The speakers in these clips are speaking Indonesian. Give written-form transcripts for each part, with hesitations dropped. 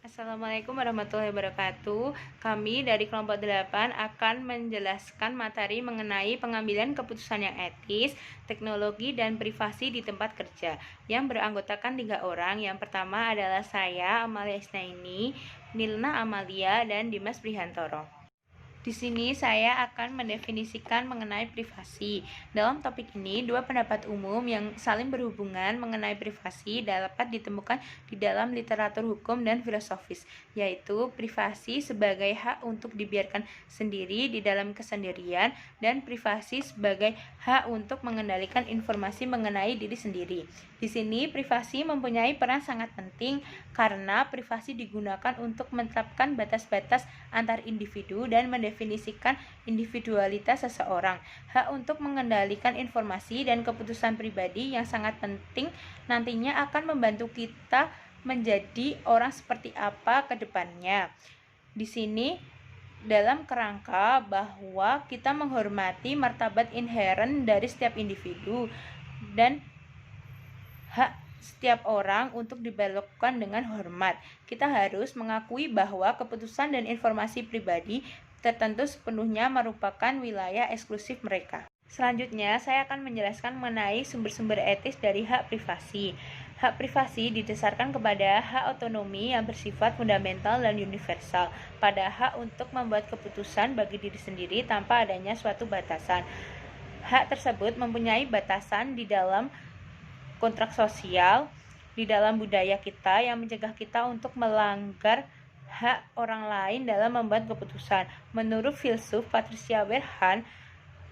Assalamualaikum warahmatullahi wabarakatuh. Kami dari kelompok 8 akan menjelaskan materi mengenai pengambilan keputusan yang etis, teknologi, dan privasi di tempat kerja yang beranggotakan 3 orang. Yang pertama adalah saya, Amalia Isnaini, Nilna Amalia, dan Dimas Prihantoro. Di sini saya akan mendefinisikan mengenai privasi. Dalam topik ini, dua pendapat umum yang saling berhubungan mengenai privasi dapat ditemukan di dalam literatur hukum dan filosofis, yaitu privasi sebagai hak untuk dibiarkan sendiri di dalam kesendirian dan privasi sebagai hak untuk mengendalikan informasi mengenai diri sendiri. Di sini, privasi mempunyai peran sangat penting karena privasi digunakan untuk menetapkan batas-batas antar individu dan mendefinisikan individualitas seseorang. Hak untuk mengendalikan informasi dan keputusan pribadi yang sangat penting nantinya akan membantu kita menjadi orang seperti apa ke depannya. Di sini dalam kerangka bahwa kita menghormati martabat inheren dari setiap individu dan hak setiap orang untuk diperlakukan dengan hormat. Kita harus mengakui bahwa keputusan dan informasi pribadi tertentu sepenuhnya merupakan wilayah eksklusif mereka. Selanjutnya, saya akan menjelaskan mengenai sumber-sumber etis dari hak privasi. Hak privasi didasarkan kepada hak otonomi yang bersifat fundamental dan universal, pada hak untuk membuat keputusan bagi diri sendiri tanpa adanya suatu batasan. Hak tersebut mempunyai batasan di dalam kontrak sosial, di dalam budaya kita yang mencegah kita untuk melanggar hak orang lain dalam membuat keputusan. Menurut filsuf Patricia Verhan,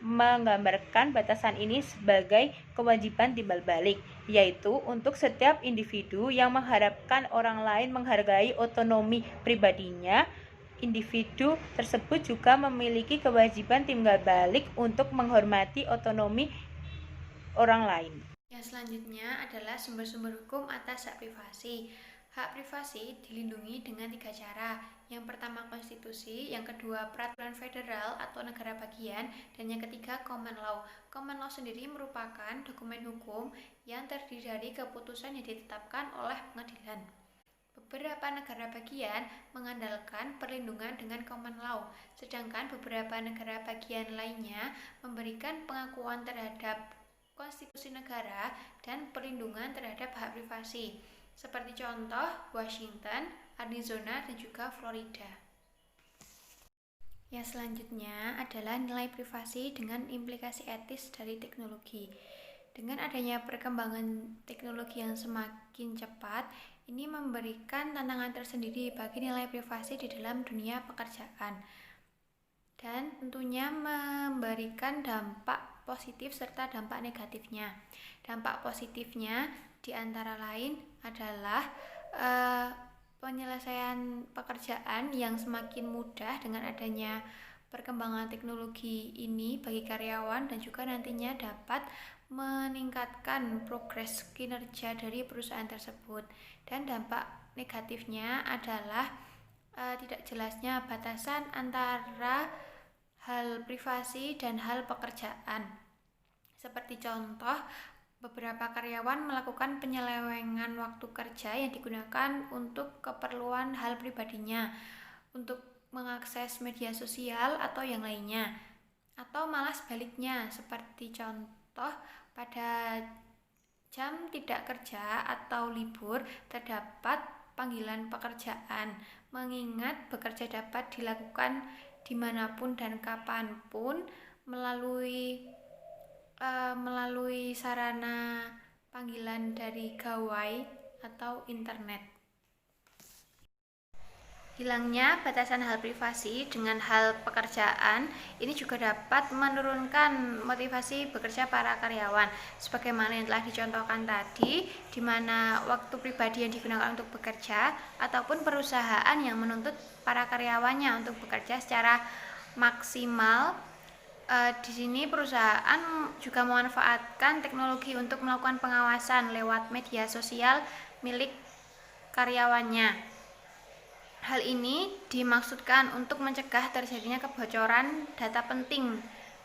menggambarkan batasan ini sebagai kewajiban timbal balik, yaitu untuk setiap individu yang mengharapkan orang lain menghargai otonomi pribadinya. Individu tersebut juga memiliki kewajiban timbal balik untuk menghormati otonomi orang lain. Yang selanjutnya adalah sumber-sumber hukum atas hak privasi. Hak privasi dilindungi dengan 3 cara. Yang pertama konstitusi, yang kedua peraturan federal atau negara bagian, dan yang ketiga common law. Common law sendiri merupakan dokumen hukum yang terdiri dari keputusan yang ditetapkan oleh pengadilan. Beberapa negara bagian mengandalkan perlindungan dengan common law, sedangkan beberapa negara bagian lainnya memberikan pengakuan terhadap konstitusi negara dan perlindungan terhadap hak privasi, seperti contoh Washington, Arizona, dan juga Florida. Yang selanjutnya adalah nilai privasi dengan implikasi etis dari teknologi. Dengan adanya perkembangan teknologi yang semakin cepat, ini memberikan tantangan tersendiri bagi nilai privasi di dalam dunia pekerjaan dan tentunya memberikan dampak positif serta dampak negatifnya. Dampak positifnya diantara lain adalah penyelesaian pekerjaan yang semakin mudah dengan adanya perkembangan teknologi ini bagi karyawan, dan juga nantinya dapat meningkatkan progres kinerja dari perusahaan tersebut. Dan dampak negatifnya adalah tidak jelasnya batasan antara hal privasi dan hal pekerjaan. Seperti contoh, beberapa karyawan melakukan penyelewengan waktu kerja yang digunakan untuk keperluan hal pribadinya, untuk mengakses media sosial atau yang lainnya. Atau malah sebaliknya, seperti contoh pada jam tidak kerja atau libur terdapat panggilan pekerjaan, mengingat bekerja dapat dilakukan dimanapun dan kapanpun melalui sarana panggilan dari gawai atau internet. Hilangnya batasan hal privasi dengan hal pekerjaan ini juga dapat menurunkan motivasi bekerja para karyawan, sebagaimana yang telah dicontohkan tadi, di mana waktu pribadi yang digunakan untuk bekerja ataupun perusahaan yang menuntut para karyawannya untuk bekerja secara maksimal. Di sini perusahaan juga memanfaatkan teknologi untuk melakukan pengawasan lewat media sosial milik karyawannya. Hal ini dimaksudkan untuk mencegah terjadinya kebocoran data penting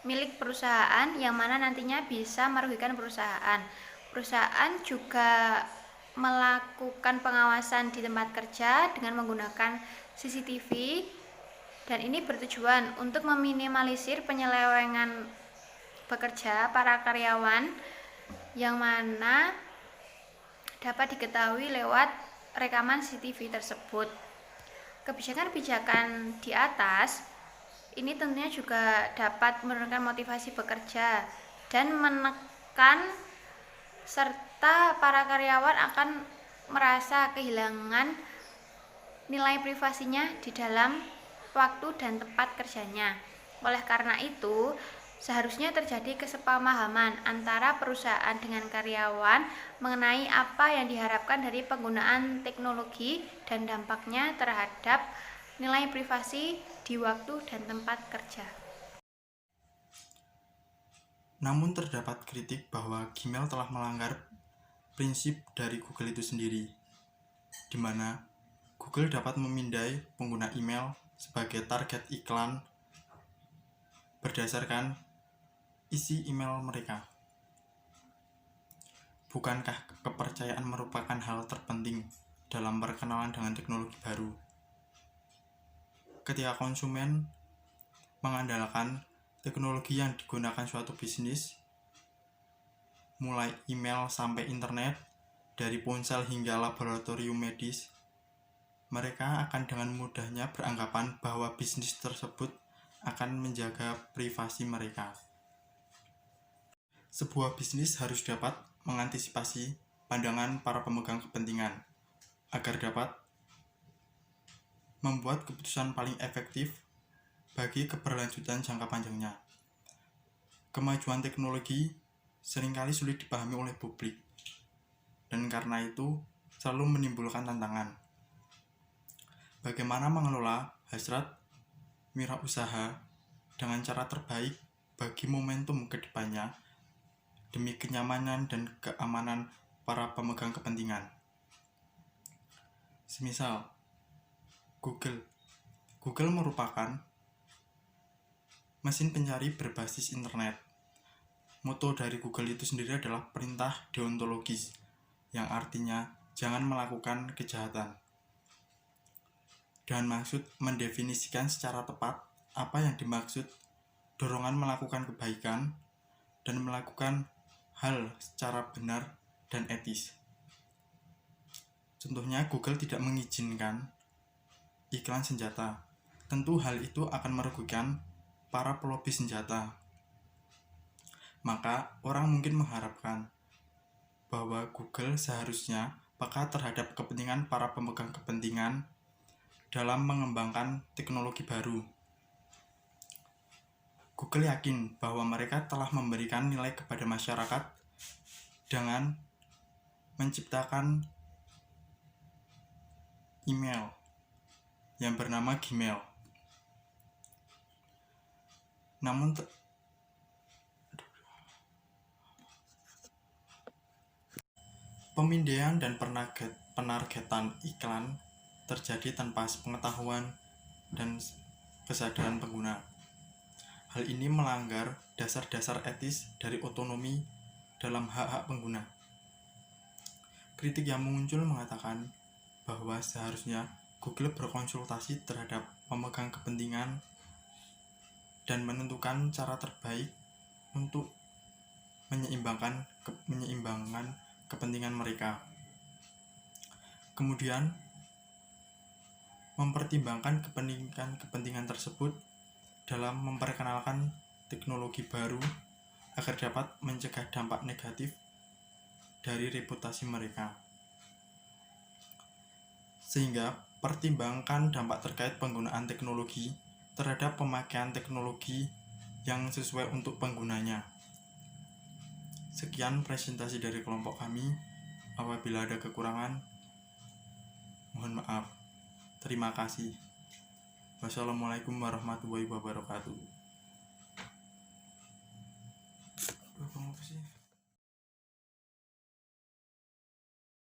milik perusahaan yang mana nantinya bisa merugikan perusahaan. Perusahaan juga melakukan pengawasan di tempat kerja dengan menggunakan CCTV, dan ini bertujuan untuk meminimalisir penyelewengan bekerja para karyawan yang mana dapat diketahui lewat rekaman CCTV tersebut. Kebijakan-kebijakan di atas ini tentunya juga dapat menurunkan motivasi bekerja dan menekan serta para karyawan akan merasa kehilangan nilai privasinya di dalam waktu dan tempat kerjanya. Oleh karena itu, seharusnya terjadi kesepamahaman antara perusahaan dengan karyawan mengenai apa yang diharapkan dari penggunaan teknologi dan dampaknya terhadap nilai privasi di waktu dan tempat kerja. Namun terdapat kritik bahwa Gmail telah melanggar prinsip dari Google itu sendiri, di mana Google dapat memindai pengguna email sebagai target iklan berdasarkan isi email mereka. Bukankah kepercayaan merupakan hal terpenting dalam perkenalan dengan teknologi baru? Ketika konsumen mengandalkan teknologi yang digunakan suatu bisnis, mulai email sampai internet, dari ponsel hingga laboratorium medis, mereka akan dengan mudahnya beranggapan bahwa bisnis tersebut akan menjaga privasi mereka. Sebuah bisnis harus dapat mengantisipasi pandangan para pemegang kepentingan agar dapat membuat keputusan paling efektif bagi keberlanjutan jangka panjangnya. Kemajuan teknologi seringkali sulit dipahami oleh publik, dan karena itu selalu menimbulkan tantangan. Bagaimana mengelola hasrat wirausaha dengan cara terbaik bagi momentum kedepannya demi kenyamanan dan keamanan para pemegang kepentingan. Semisal, Google merupakan mesin pencari berbasis internet. Moto dari Google itu sendiri adalah perintah deontologis, yang artinya jangan melakukan kejahatan. Dan maksud mendefinisikan secara tepat apa yang dimaksud dorongan melakukan kebaikan dan melakukan hal secara benar dan etis. Contohnya, Google tidak mengizinkan iklan senjata. Tentu hal itu akan merugikan para pelobi senjata. Maka orang mungkin mengharapkan bahwa Google seharusnya peka terhadap kepentingan para pemegang kepentingan dalam mengembangkan teknologi baru. Google yakin bahwa mereka telah memberikan nilai kepada masyarakat dengan menciptakan email yang bernama Gmail. Namun pemindaian dan penargetan iklan terjadi tanpa pengetahuan dan kesadaran pengguna. Hal ini melanggar dasar-dasar etis dari otonomi dalam hak-hak pengguna. Kritik yang muncul mengatakan bahwa seharusnya Google berkonsultasi terhadap pemegang kepentingan dan menentukan cara terbaik untuk menyeimbangkan kepentingan mereka. Kemudian, mempertimbangkan kepentingan tersebut dalam memperkenalkan teknologi baru agar dapat mencegah dampak negatif dari reputasi mereka. Sehingga pertimbangkan dampak terkait penggunaan teknologi terhadap pemakaian teknologi yang sesuai untuk penggunanya. Sekian presentasi dari kelompok kami. Apabila ada kekurangan, mohon maaf. Terima kasih. Wassalamualaikum warahmatullahi wabarakatuh. Apa sih?